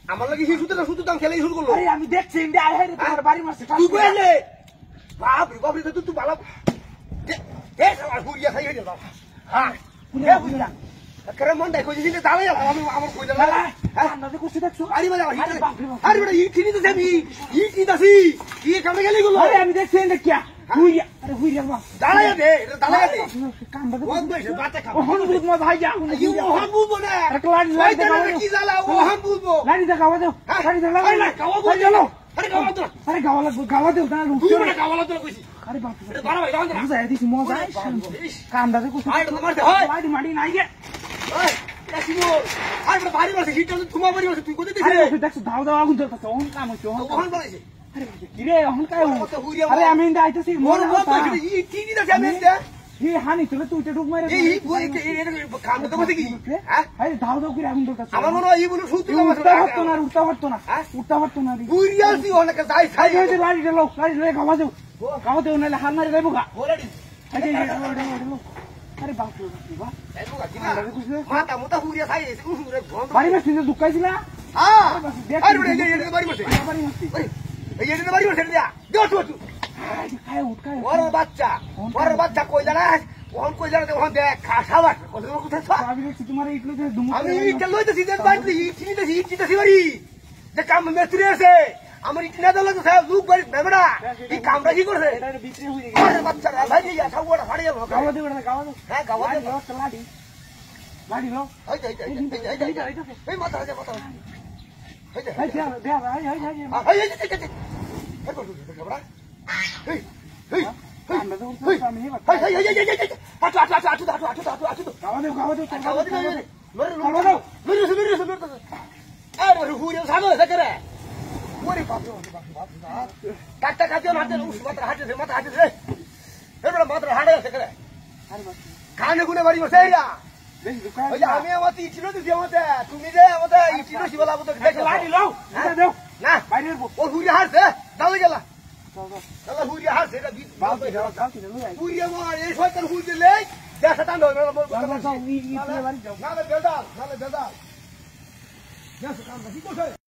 আমার লাগে শুধু দাম খেলে শুরু করলো। আমি দেখছি বাড়ি মারছে তুই কইলে বাপরে বাপরে তুই ভালো হ্যাঁ বুঝলাম মন দেখ দাঁড়াই আমার কই করছি দেখছো আরে আরে বেটা ই কিনি তো আমি ই কিনতাছি ই কামে গেলি গুলো আমি দেখছি দেখিয়া হুইয়া আরে হুইয়া বাবা দাঁড়াই দে এটা দাঁড়াই দে কামটা ওন কইছে বাতে খাবো ওহন বুঝ মা ভাই যা ই ওহন বুঝবো না আরে লাইট দাও কি জ্বালা ওহন বুঝবো লাইট দেখাও দাও লাইট দেখাও আরে না গাওয়া বুঝলো আরে গাওয়া তো আরে গাওয়া দাও না তুই মানে গাওয়া তো কইছি আরে বাপ রে বাড়া ভাই দাও না বুঝাই দিছি মজা কামটা করছি আরে তো মারতে হয় লাইট মাটি নাই গে ওই কাশিমো আরে বড় ভারী মারছে হিট তো তোমার বাড়ি মারছে তুই কোথায় আরে দিছিস দেখছো দাও আগুন জ্বলতাছে ওহন কাম হচ্ছে ওহন বলেছে আরে কিরে ওহন কাই আরে আমি ইন্দা আইতাছি মোর কথা ই কি দিছিস আমি এটা ই হানি তুলে তুই ডুব মারে এই বই কাম তো বসে কি হ্যাঁ আরে দাও করে আগুন জ্বলতাছে আমার মনে হয় ই বলে সুতি উঠতে পারতো না উঠতে পারতো না বুড়িয়ালছি অনেক যাই খাই এই লাইট লয়ে গাওয়া দেও নালে হার মারি যাইবো গা ওরেডি আরে আরে বাপ রে বাপ যাইবো গা কিনা মাথা মোটা বুড়িয়া খাই উরে ভন বাড়ি মারছিস দুকাইছিলা হ্যাঁ আরে বড় এই বাড়ি বসে বাড়ি মারছিস এই যে বাড়ি বসে দিয়া দেও তো খায় ওর বাচ্চা কইলা না ওহন কইলা না ওহন দেখ খাওয়া কোথায় আমি দেখছি তোমার ইটলো যে দুমু আমি ইটটা লইতেছি যে বাড়ি ইটছি বাড়ি যে কাম মেস্ত্রি আছে আমার ইটনা দল তো সাহেব লোক বাড়ি বেবড়া এই কামটা কি করছে এটা বিক্রি হই গেছে আরে বাচ্চা ভাই ইয়া খাওয়াটা ফাড়িয়া গাওয়া দে হ্যাঁ গাওয়া দে লাডি লো এই মাথা আছে এই দে আমরা তো আমি খানে গুনে বাড়ি বসে আমি আমার ইচ্ছিল দিছি আমাদের তুমি যে আমাদের ইচ্ছিল শিবলা না ও ঘুরে হারছে দাও গেলা হুড়িয়া হারছে এটা হুড়িয়া মার এই শয়তান হুড় দিলে দেশে টান হবে নালে বেদাল দেশ কাম কি করছে